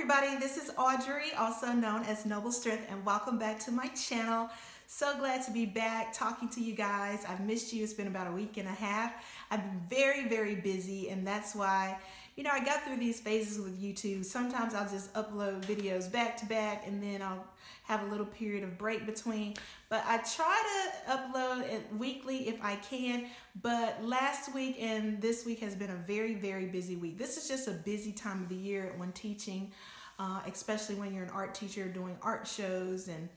everybody, this is Audrey, also known as Noble Strength, and welcome back to my channel. So glad to be back talking to you guys. I've missed you. It's been about a week and a half. I've been very busy, and that's why, I got through these phases with YouTube. Sometimes I'll just upload videos back to back, and then I'll have a little period of break between. But I try to upload it weekly if I can, but last week and this week has been a very busy week. This is just a busy time of the year when teaching, especially when you're an art teacher doing art shows, and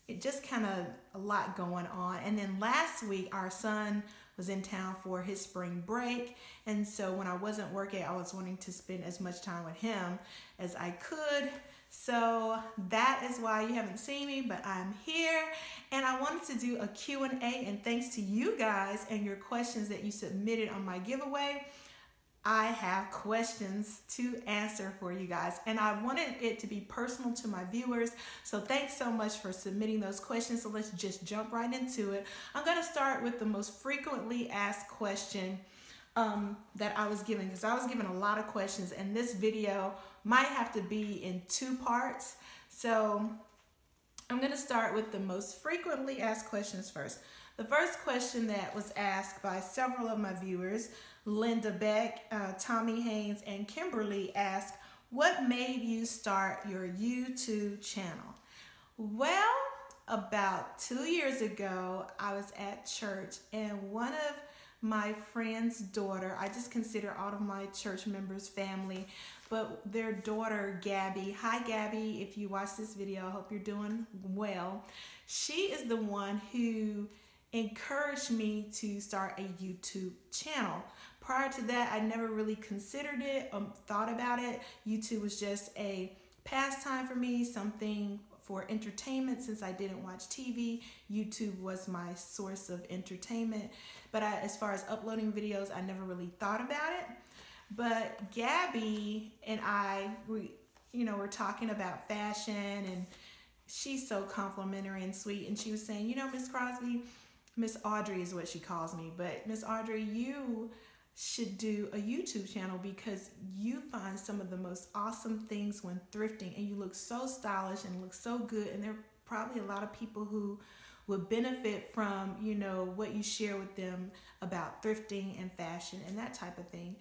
it just kind of a lot going on. And then last week our son was in town for his spring break, and so when I wasn't working, I was wanting to spend as much time with him as I could. So that is why you haven't seen me, but I'm here, and I wanted to do a Q&A, and thanks to you guys and your questions that you submitted on my giveaway, I have questions to answer for you guys, and I wanted it to be personal to my viewers. So thanks so much for submitting those questions. So let's just jump right into it. I'm going to start with the most frequently asked question that I was given, because I was given a lot of questions, and this video might have to be in two parts. So I'm going to start with the most frequently asked questions first. The first question that was asked by several of my viewers, Linda Beck, Tommy Haynes, and Kimberly, asked, what made you start your YouTube channel? Well, about 2 years ago, I was at church, and one of my friend's daughter, I just consider all of my church members family, but their daughter, Gabby. Hi, Gabby. If you watch this video, I hope you're doing well. She is the one who encouraged me to start a YouTube channel. Prior to that, I never really considered it, thought about it. YouTube was just a pastime for me, something for entertainment. Since I didn't watch TV, YouTube was my source of entertainment. But as far as uploading videos, I never really thought about it. But Gabby and I, we're talking about fashion, and she's so complimentary and sweet. And she was saying, Miss Crosby, Miss Audrey is what she calls me, but Miss Audrey, you should do a YouTube channel because you find some of the most awesome things when thrifting, and you look so stylish and look so good, and there are probably a lot of people who would benefit from, what you share with them about thrifting and fashion and that type of thing.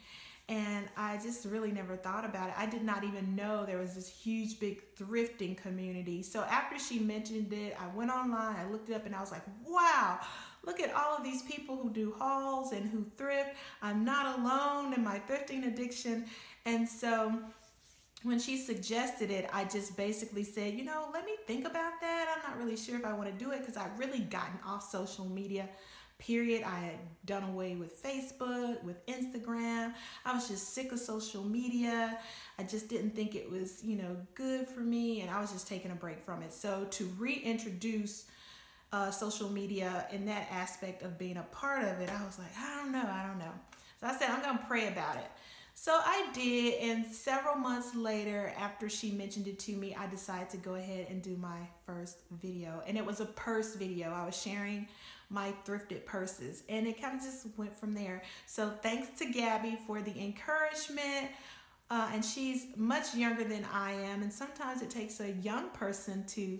And I just really never thought about it. I did not even know there was this huge, big thrifting community. So after she mentioned it, I went online, I looked it up, and I was like, wow, look at all of these people who do hauls and who thrift. I'm not alone in my thrifting addiction. And so when she suggested it, I just basically said, let me think about that. I'm not really sure if I want to do it because I've really gotten off social media. Period. I had done away with Facebook, with Instagram. I was just sick of social media. I just didn't think it was, good for me, and I was just taking a break from it. So to reintroduce social media in that aspect of being a part of it, I was like, I don't know. So I said, I'm going to pray about it. So I did, and several months later, after she mentioned it to me, I decided to go ahead and do my first video. And it was a purse video. I was sharing my thrifted purses, and it kind of just went from there. So thanks to Gabby for the encouragement. And she's much younger than I am, and sometimes it takes a young person to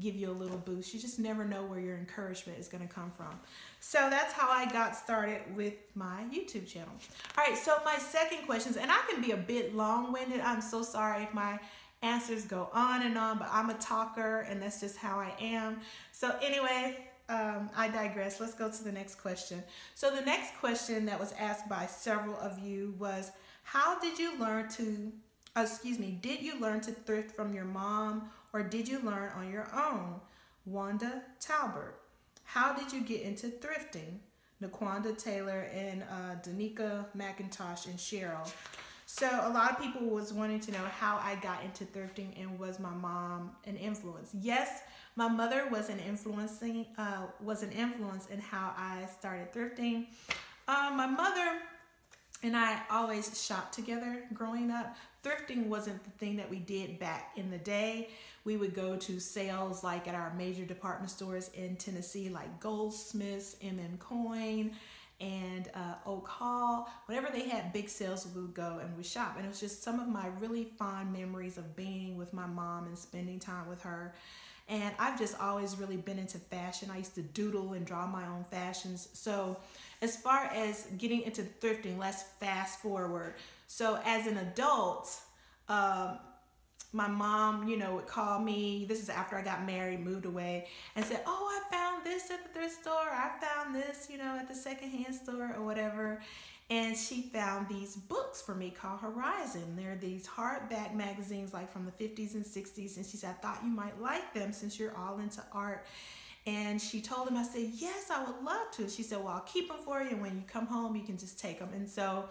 give you a little boost. You just never know where your encouragement is going to come from. So that's how I got started with my YouTube channel. All right, so my second question, and I can be a bit long-winded. I'm so sorry if my answers go on and on, but I'm a talker, and that's just how I am. So anyway, I digress. Let's go to the next question. So the next question that was asked by several of you was, how did you learn to, did you learn to thrift from your mom, or did you learn on your own? Wanda Talbert. How did you get into thrifting? Naquanda Taylor and Danica McIntosh and Cheryl. So a lot of people was wanting to know how I got into thrifting, and was my mom an influence? Yes, my mother was an influence in how I started thrifting. My mother and I always shopped together growing up. Thrifting wasn't the thing that we did back in the day. We would go to sales like at our major department stores in Tennessee, like Goldsmiths, M&M Coin, and Oak Hall. Whenever they they had big sales, we would go and we shop. And it was just some of my really fond memories of being with my mom and spending time with her. And I've just always really been into fashion. I used to doodle and draw my own fashions. So as far as getting into thrifting, let's fast forward. So as an adult, my mom, would call me. This is after I got married, moved away, and said, oh, I found this at the thrift store. I found this, at the secondhand store or whatever. And she found these books for me called Horizon. They're these hardback magazines like from the 50s and 60s. And she said, I thought you might like them since you're all into art. And she told him, I said, yes, I would love to. She said, well, I'll keep them for you. And when you come home, you can just take them. And so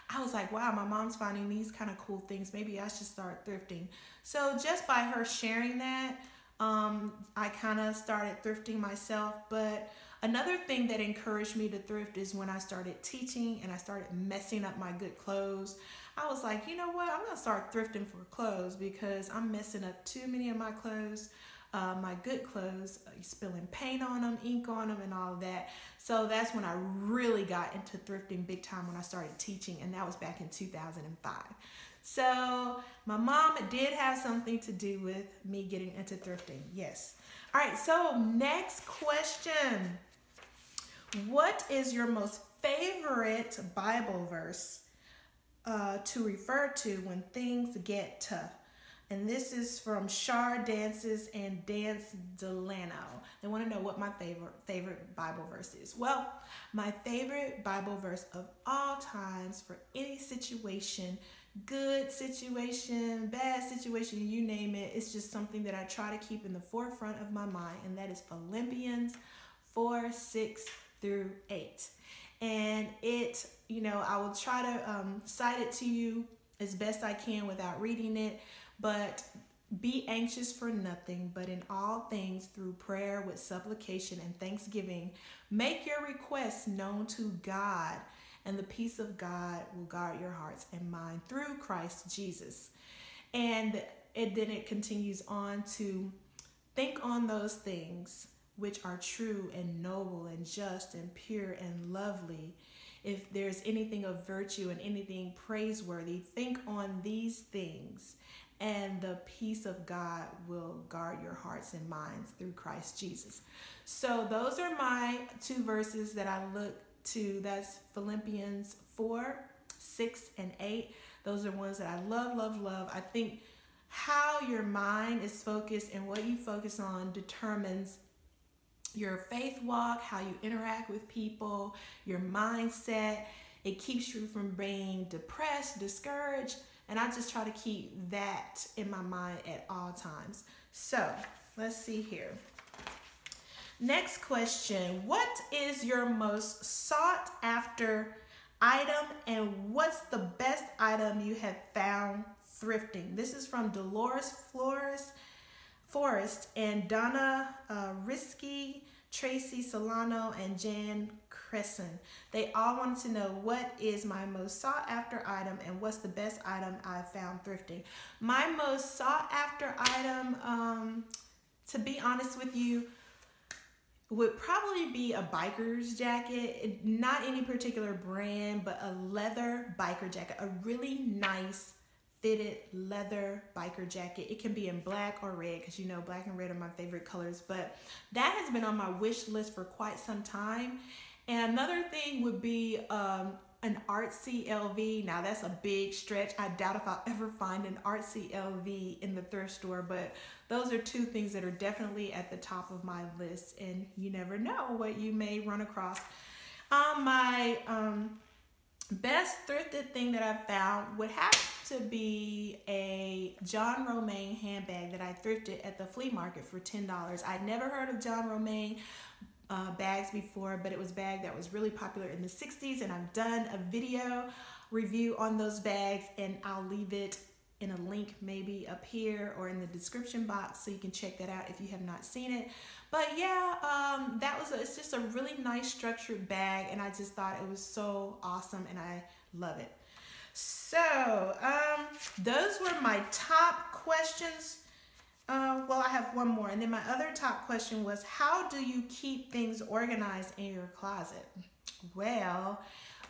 I was like, wow, my mom's finding these kind of cool things. Maybe I should start thrifting. So just by her sharing that, I kind of started thrifting myself. But another thing that encouraged me to thrift is when I started teaching and I started messing up my good clothes. I was like, you know what? I'm going to start thrifting for clothes because I'm messing up too many of my clothes. My good clothes, spilling paint on them, ink on them, and all of that. So that's when I really got into thrifting big time, when I started teaching, and that was back in 2005. So my mom did have something to do with me getting into thrifting, yes. All right, so next question. What is your most favorite Bible verse to refer to when things get tough? And this is from Shar Dances and Dance Delano. They want to know what my favorite Bible verse is. Well, my favorite Bible verse of all times for any situation, good situation, bad situation, you name it, it's just something that I try to keep in the forefront of my mind, and that is Philippians 4:6-8. And it, I will try to cite it to you as best I can without reading it. But be anxious for nothing, but in all things through prayer with supplication and thanksgiving, make your requests known to God, and the peace of God will guard your hearts and mind through Christ Jesus. And then it continues on to think on those things which are true and noble and just and pure and lovely. If there's anything of virtue and anything praiseworthy, think on these things, and the peace of God will guard your hearts and minds through Christ Jesus. So those are my two verses that I look to. That's Philippians 4:6-8. Those are ones that I love, love, love. I think how your mind is focused and what you focus on determines your faith walk, how you interact with people, your mindset. It keeps you from being depressed, discouraged, and I just try to keep that in my mind at all times. So let's see here. Next question. What is your most sought after item, and what's the best item you have found thrifting? This is from Dolores Forrest and Donna Risky, Tracy Solano, and Jan Crescent. They all wanted to know what is my most sought after item and what's the best item I found thrifting. My most sought after item, to be honest with you, would probably be a biker's jacket. Not any particular brand, but a leather biker jacket, a really nice fitted leather biker jacket. It can be in black or red, because black and red are my favorite colors, but that has been on my wish list for quite some time. And another thing would be an artsy LV. Now that's a big stretch. I doubt if I'll ever find an artsy LV in the thrift store, but those are two things that are definitely at the top of my list, and you never know what you may run across. My best thrifted thing that I've found would have to be a John Romaine handbag that I thrifted at the flea market for $10. I'd never heard of John Romaine bags before, but it was a bag that was really popular in the 60s, and I've done a video review on those bags, and I'll leave it in a link maybe up here or in the description box so you can check that out if you have not seen it. But yeah, it's just a really nice structured bag, and I just thought it was so awesome, and I love it. So those were my top questions. Well, I have one more, and then my other top question was, how do you keep things organized in your closet? Well,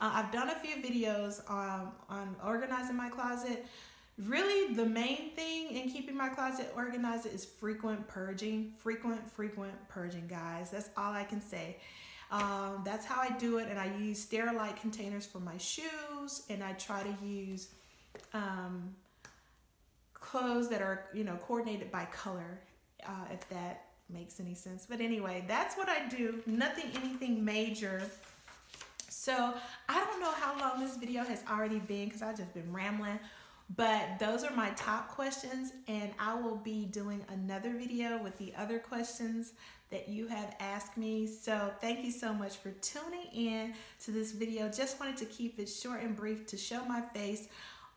I've done a few videos on organizing my closet. Really, the main thing in keeping my closet organized is frequent purging. Frequent purging, guys. That's all I can say. That's how I do it, and I use Sterilite containers for my shoes, and I try to use clothes that are, you know, coordinated by color, if that makes any sense. But anyway, that's what I do. Anything major. So I don't know how long this video has already been because I've just been rambling, but those are my top questions, and I will be doing another video with the other questions that you have asked me. So thank you so much for tuning in to this video. Just wanted to keep it short and brief to show my face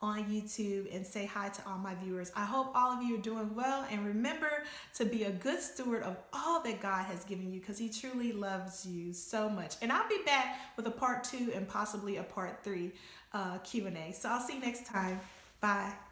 on YouTube and say hi to all my viewers. I hope all of you are doing well, and remember to be a good steward of all that God has given you, because he truly loves you so much. And I'll be back with a part 2 and possibly a part 3 Q&A. So I'll see you next time. Bye.